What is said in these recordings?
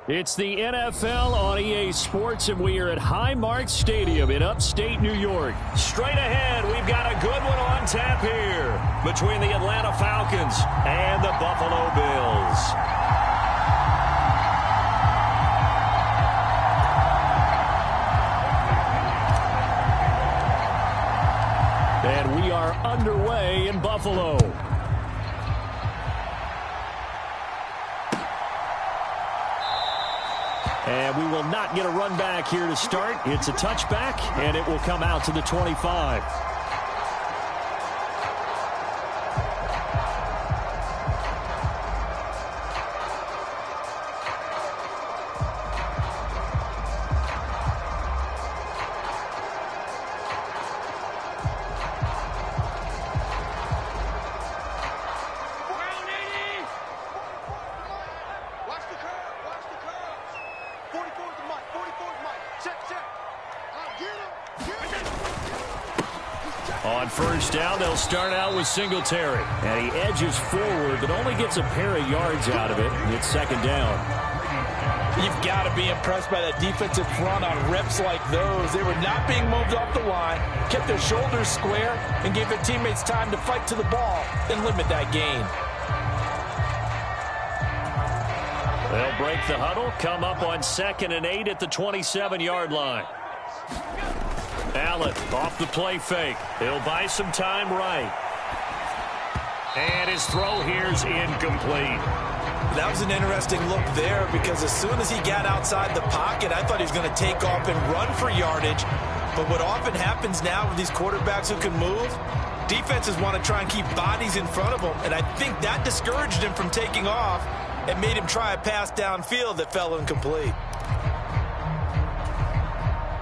It's the NFL on EA Sports, and we are at Highmark Stadium in upstate New York. Straight ahead, we've got a good one on tap here between the Atlanta Falcons and the Buffalo Bills. And we are underway in Buffalo. And we will not get a run back here to start. It's a touchback, and it will come out to the 25. On first down, they'll start out with Singletary. And he edges forward, but only gets a pair of yards out of it. It's second down. You've got to be impressed by that defensive front on reps like those. They were not being moved off the line, kept their shoulders square, and gave their teammates time to fight to the ball and limit that gain. They'll break the huddle, come up on 2nd and 8 at the 27-yard line. Allen off the play fake. He'll buy some time right. And his throw here's incomplete. That was an interesting look there because as soon as he got outside the pocket, I thought he was going to take off and run for yardage. But what often happens now with these quarterbacks who can move, defenses want to try and keep bodies in front of them. And I think that discouraged him from taking off and made him try a pass downfield that fell incomplete.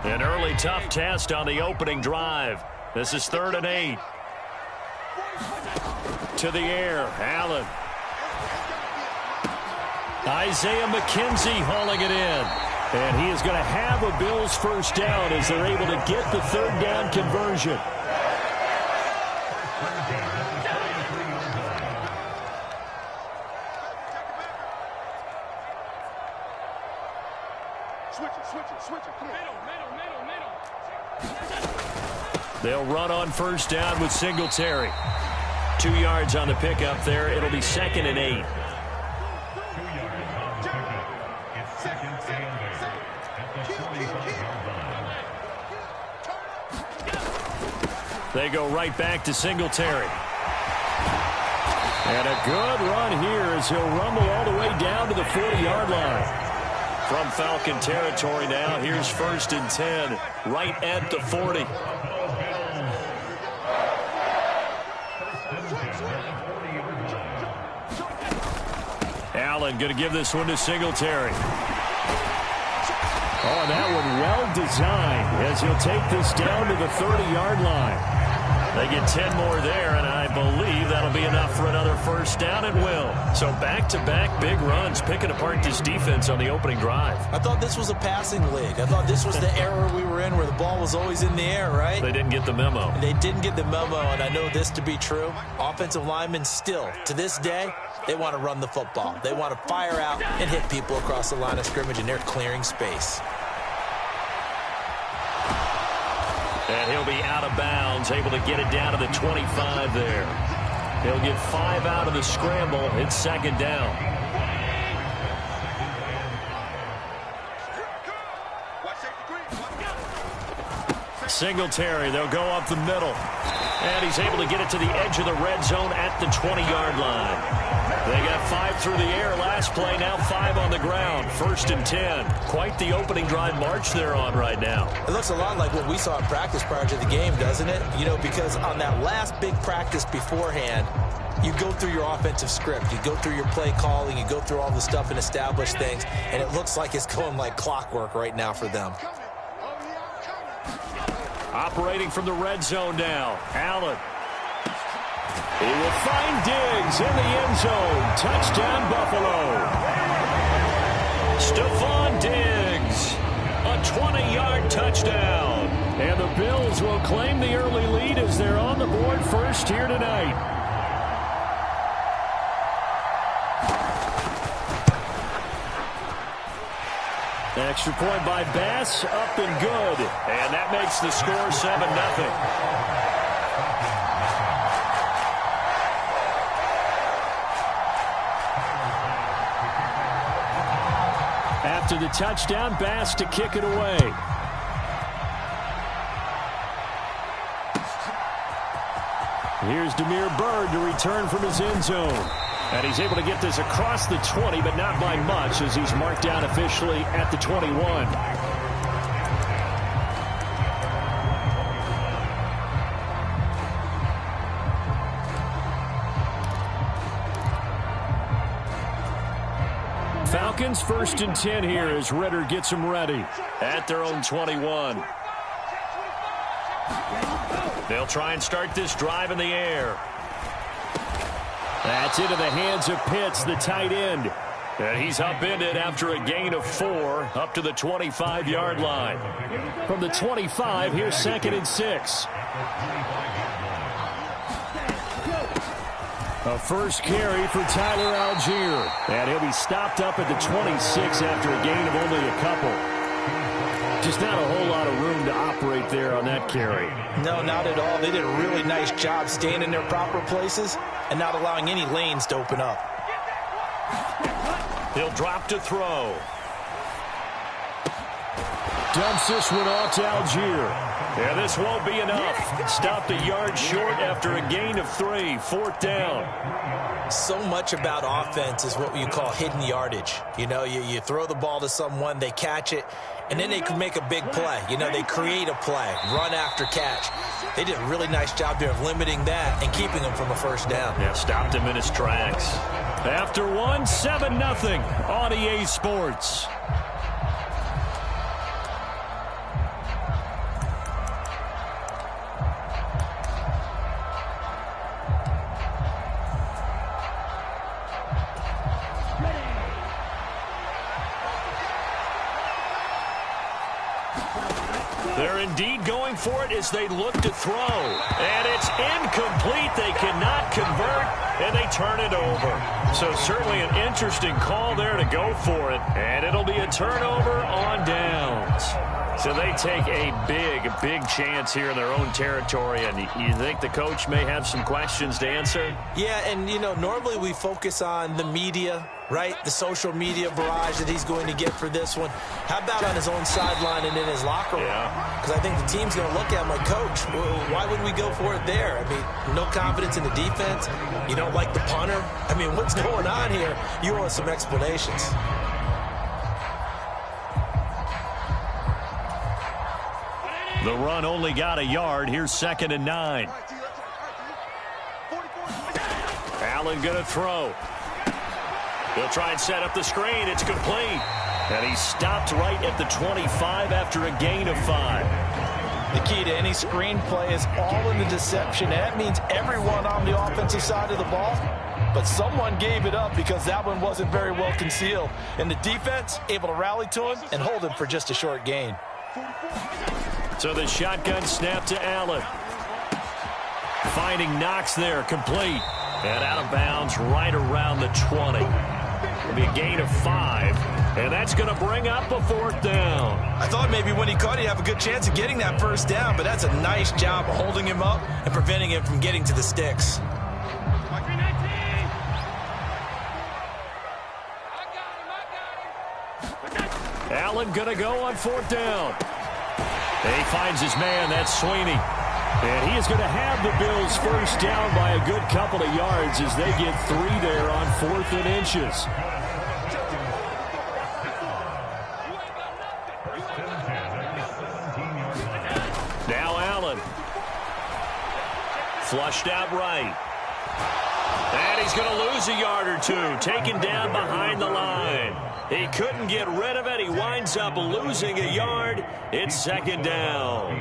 An early tough test on the opening drive. This is 3rd and 8. To the air, Allen. Isaiah McKenzie hauling it in. And he is going to have a Bills first down as they're able to get the 3rd down conversion. They'll run on first down with Singletary. 2 yards on the pickup there. It'll be 2nd and 8. They go right back to Singletary. And a good run here as he'll rumble all the way down to the 40-yard line. From Falcon territory now, here's 1st and 10, right at the 40. Allen going to give this one to Singletary. Oh, that one well designed as he'll take this down to the 30-yard line. They get 10 more there, and I believe that'll be enough for another first down. It will. So back-to-back big runs, picking apart this defense on the opening drive. I thought this was a passing league. I thought this was the era we were in where the ball was always in the air, right? They didn't get the memo. They didn't get the memo, and I know this to be true. Offensive linemen still, to this day, they want to run the football. They want to fire out and hit people across the line of scrimmage, and they're clearing space. And he'll be out of bounds, able to get it down to the 25 there. He'll get 5 out of the scramble. It's 2nd down. Singletary, they'll go up the middle. And he's able to get it to the edge of the red zone at the 20-yard line. They got 5 through the air last play, now 5 on the ground. 1st and 10. Quite the opening drive march they're on right now. It looks a lot like what we saw in practice prior to the game, doesn't it? You know, because on that last big practice beforehand, you go through your offensive script. You go through your play calling. You go through all the stuff and establish things. And it looks like it's going like clockwork right now for them. Operating from the red zone now. Allen. He will find Diggs in the end zone. Touchdown, Buffalo. Stephon Diggs. A 20-yard touchdown. And the Bills will claim the early lead as they're on the board first here tonight. Extra point by Bass, up and good. And that makes the score 7-0. After the touchdown, Bass to kick it away. Here's Damiere Byrd to return from his end zone. And he's able to get this across the 20, but not by much, as he's marked down officially at the 21. Falcons 1st and 10 here as Ritter gets them ready at their own 21. They'll try and start this drive in the air. That's into the hands of Pitts, the tight end. And he's upended after a gain of 4 up to the 25-yard line. From the 25, here's 2nd and 6. A first carry for Tyler Algier. And he'll be stopped up at the 26 after a gain of only a couple. Just not a whole lot of room to operate there on that carry. No, not at all. They did a really nice job staying in their proper places and not allowing any lanes to open up. He'll drop to throw. Dumps this one off to Algier. Yeah, this won't be enough. Stopped a yard short after a gain of 3. 4th down. So much about offense is what you call hidden yardage. You know, you throw the ball to someone, they catch it, and then they can make a big play. You know, they create a play, run after catch. They did a really nice job there of limiting that and keeping him from a first down. Yeah, stopped him in his tracks. After one, 7-0 on EA Sports. They're indeed going for it as they look to throw. And it's incomplete. They cannot convert, and they turn it over. So certainly an interesting call there to go for it. And it'll be a turnover on downs. So they take a big chance here in their own territory. And you think the coach may have some questions to answer? Yeah, and, you know, normally we focus on the media, right? The social media barrage that he's going to get for this one. How about on his own sideline and in his locker room? Because I think the team's going to look at him like, Coach, why would we go for it there? I mean, no confidence in the defense. You don't like the punter. I mean, what's going on here? You owe us some explanations. The run only got a yard. Here's 2nd and 9. Allen going to throw. He'll try and set up the screen. It's complete. And he's stopped right at the 25 after a gain of 5. The key to any screen play is all in the deception. And that means everyone on the offensive side of the ball. But someone gave it up because that one wasn't very well concealed. And the defense able to rally to him and hold him for just a short gain. So the shotgun snap to Allen. Finding Knox there, complete. And out of bounds right around the 20. It'll be a gain of 5. And that's going to bring up a 4th down. I thought maybe when he caught it, he'd have a good chance of getting that first down. But that's a nice job of holding him up and preventing him from getting to the sticks. Allen going to go on 4th down. He finds his man. That's Sweeney. And he is going to have the Bills first down by a good couple of yards as they get 3 there on 4th and inches. Now Allen. Flushed out right. And he's going to lose a yard or 2. Taken down behind the line. He couldn't get rid of it. He winds up losing a yard. It's 2nd down.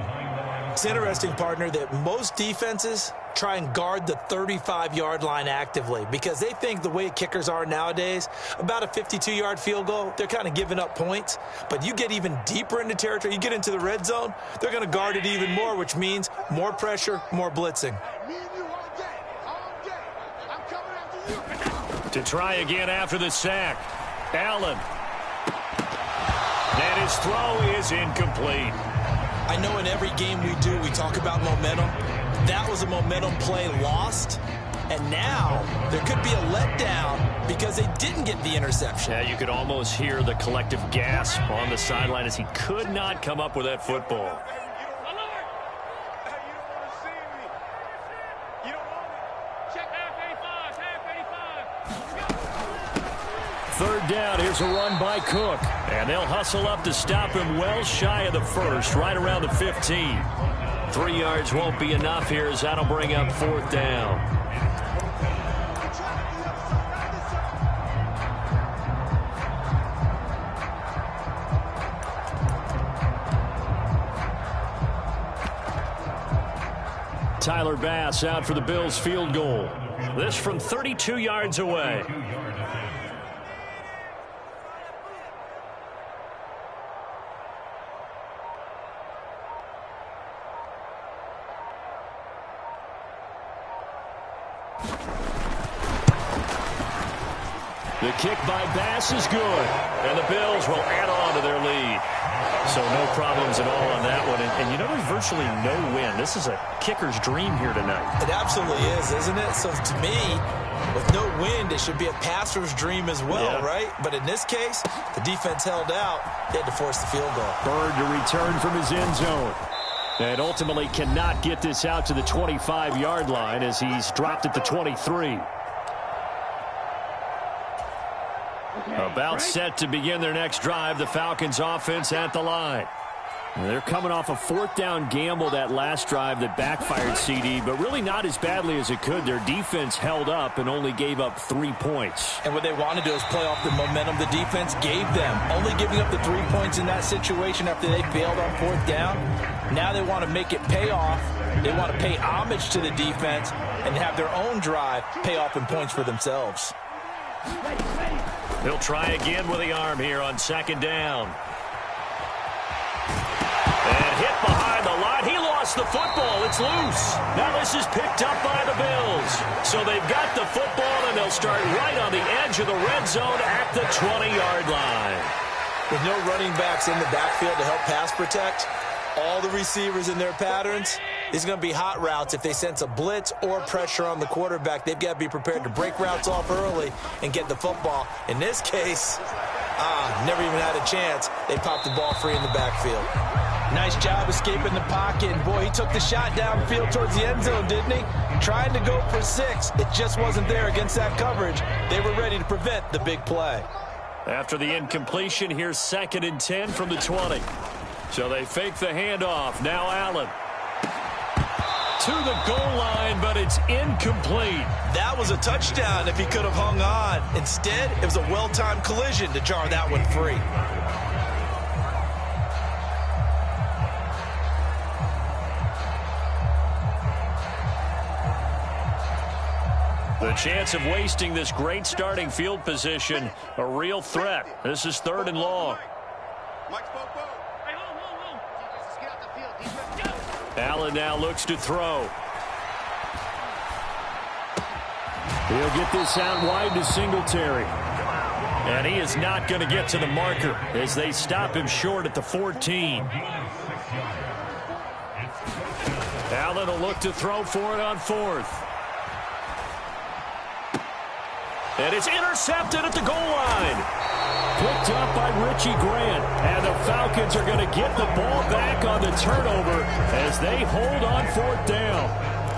It's interesting, partner, that most defenses try and guard the 35-yard line actively because they think the way kickers are nowadays, about a 52-yard field goal, they're kind of giving up points. But you get even deeper into territory, you get into the red zone, they're going to guard it even more, which means more pressure, more blitzing. To try again after the sack. Allen. his throw is incomplete. I know in every game we do, we talk about momentum. That was a momentum play lost. And now there could be a letdown because they didn't get the interception. Yeah, you could almost hear the collective gasp on the sideline as he could not come up with that football. Third down, here's a run by Cook. And they'll hustle up to stop him well shy of the first, right around the 15. 3 yards won't be enough here as that'll bring up fourth down. Tyler Bass out for the Bills field goal. This from 32 yards away. The kick by Bass is good, and the Bills will add on to their lead. So no problems at all on that one. And you know, there's virtually no win. This is a kicker's dream here tonight. It absolutely is, isn't it? So to me, with no wind, it should be a passer's dream as well, right? But in this case, the defense held out. They had to force the field goal. Bird to return from his end zone. And ultimately cannot get this out to the 25-yard line as he's dropped at the 23. About set to begin their next drive, the Falcons offense at the line. They're coming off a fourth down gamble that last drive that backfired, CD, but really not as badly as it could. Their defense held up and only gave up 3 points. And what they want to do is play off the momentum the defense gave them. Only giving up the 3 points in that situation after they failed on fourth down. Now they want to make it pay off. They want to pay homage to the defense and have their own drive pay off in points for themselves. He'll try again with the arm here on second down. And hit behind the line. He lost the football. It's loose. Now this is picked up by the Bills. So they've got the football, and they'll start right on the edge of the red zone at the 20-yard line. With no running backs in the backfield to help pass protect, all the receivers in their patterns, these are going to be hot routes. If they sense a blitz or pressure on the quarterback, they've got to be prepared to break routes off early and get the football. In this case, never even had a chance. They popped the ball free in the backfield. Nice job escaping the pocket. And boy, he took the shot downfield towards the end zone, didn't he? Trying to go for 6. It just wasn't there against that coverage. They were ready to prevent the big play. After the incompletion, here's 2nd and 10 from the 20. So they fake the handoff. Now Allen to the goal line, but it's incomplete. That was a touchdown if he could have hung on. Instead, it was a well-timed collision to jar that one free. The chance of wasting this great starting field position, a real threat. This is 3rd and long. Allen now looks to throw. He'll get this out wide to Singletary. And he is not going to get to the marker as they stop him short at the 14. Allen will look to throw for it on 4th. And it's intercepted at the goal line. Picked up by Richie Grant. And the Falcons are going to get the ball back on the turnover as they hold on 4th down.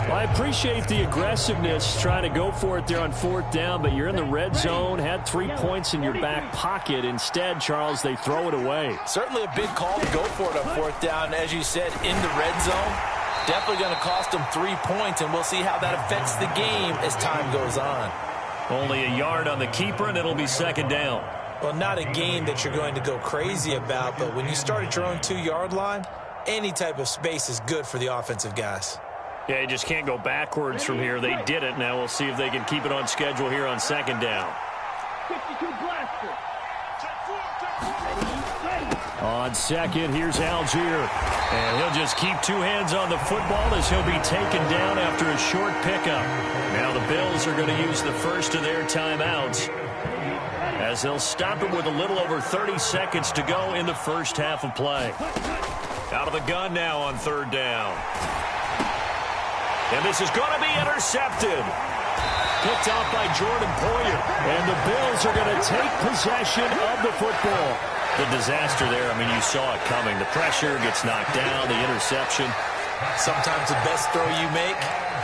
Well, I appreciate the aggressiveness trying to go for it there on 4th down, but you're in the red zone, had 3 points in your back pocket. Instead, Charles, they throw it away. Certainly a big call to go for it on 4th down. As you said, in the red zone, definitely going to cost them 3 points, and we'll see how that affects the game as time goes on. Only a yard on the keeper, and it'll be 2nd down. Well, not a game that you're going to go crazy about, but when you start at your own 2-yard line, any type of space is good for the offensive guys. Yeah, you just can't go backwards from here. They did it. Now we'll see if they can keep it on schedule here on 2nd down. 52 blaster. On 2nd, here's Algier. And he'll just keep 2 hands on the football as he'll be taken down after a short pickup. Now the Bills are going to use the first of their timeouts. as they'll stop it with a little over 30 seconds to go in the first half of play. Out of the gun now on third down. And this is going to be intercepted. Picked off by Jordan Poyer. And the Bills are going to take possession of the football. The disaster there, I mean, you saw it coming. The pressure gets knocked down, the interception. Sometimes the best throw you make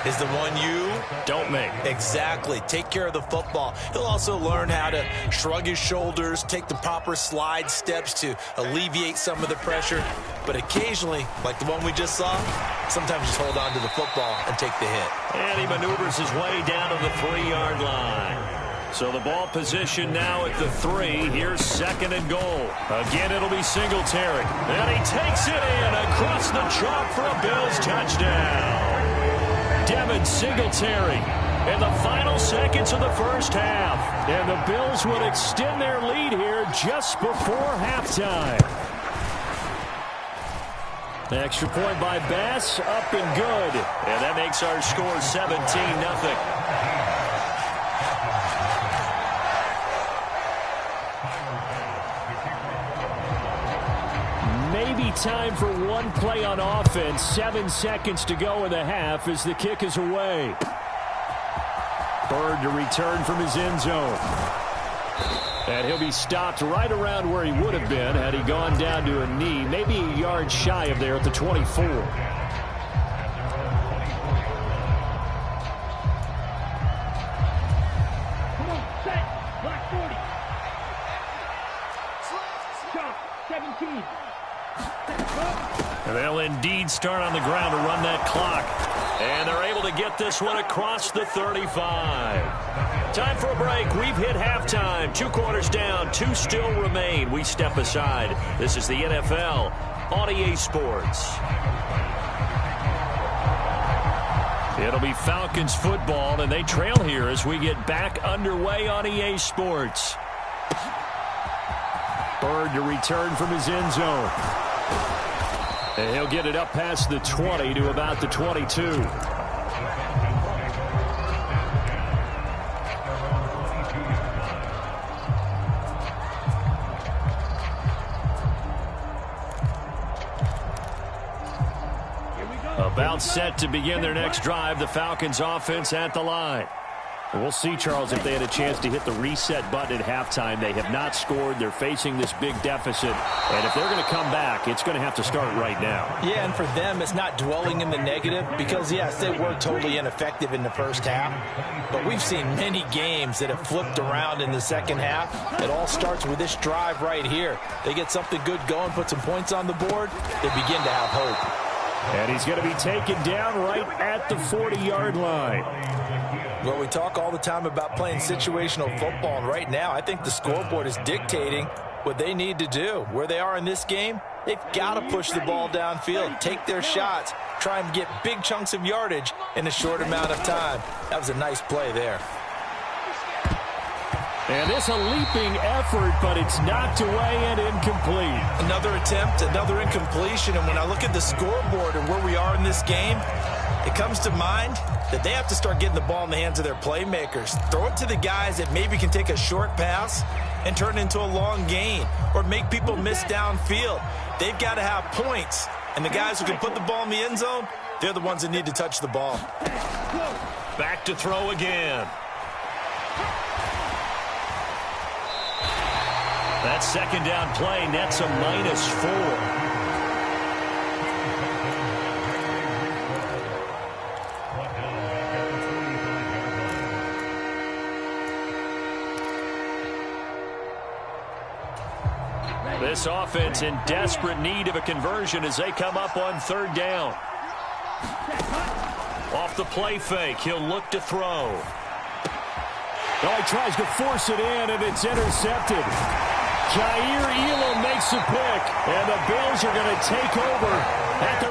is the one you don't make. Exactly. Take care of the football. He'll also learn how to shrug his shoulders, take the proper slide steps to alleviate some of the pressure. But occasionally, like the one we just saw, sometimes just hold on to the football and take the hit. And he maneuvers his way down to the 3-yard line. So the ball position now at the 3. Here's second and goal. Again, it'll be Singletary. And he takes it in across the chalk for a Bills touchdown. Devin Singletary in the final seconds of the first half. And the Bills would extend their lead here just before halftime. The extra point by Bass, up and good. And that makes our score 17-0. Maybe time for one play on offense. 7 seconds to go in the half as the kick is away. Bird to return from his end zone. And he'll be stopped right around where he would have been had he gone down to a knee, maybe a yard shy of there at the 24. Come on, set. Black 40. Jump, 17. And they'll indeed start on the ground to run that clock. And they're able to get this one across the 35. Time for a break. We've hit halftime. 2 quarters down. 2 still remain. We step aside. This is the NFL on EA Sports. It'll be Falcons football, and they trail here as we get back underway on EA Sports. Bird to return from his end zone. And he'll get it up past the 20 to about the 22. About set to begin their next drive, the Falcons offense at the line. We'll see, Charles, if they had a chance to hit the reset button at halftime. They have not scored. They're facing this big deficit. And if they're going to come back, it's going to have to start right now. Yeah, and for them, it's not dwelling in the negative because, yes, they were totally ineffective in the first half. But we've seen many games that have flipped around in the second half. It all starts with this drive right here. They get something good going, put some points on the board, they begin to have hope. And he's going to be taken down right at the 40-yard line. Well, we talk all the time about playing situational football, and right now I think the scoreboard is dictating what they need to do. Where they are in this game, they've got to push the ball downfield, take their shots, try and get big chunks of yardage in a short amount of time. That was a nice play there. And it's a leaping effort, but it's knocked away and incomplete. Another attempt, another incompletion, and when I look at the scoreboard and where we are in this game, it comes to mind that they have to start getting the ball in the hands of their playmakers. Throw it to the guys that maybe can take a short pass and turn it into a long gain or make people miss downfield. They've got to have points, and the guys who can put the ball in the end zone, they're the ones that need to touch the ball. Back to throw again. That second down play nets a -4. This offense in desperate need of a conversion as they come up on third down. Off the play fake, he'll look to throw. Oh, he tries to force it in, and it's intercepted. Jair Elam makes a pick, and the Bills are going to take over at the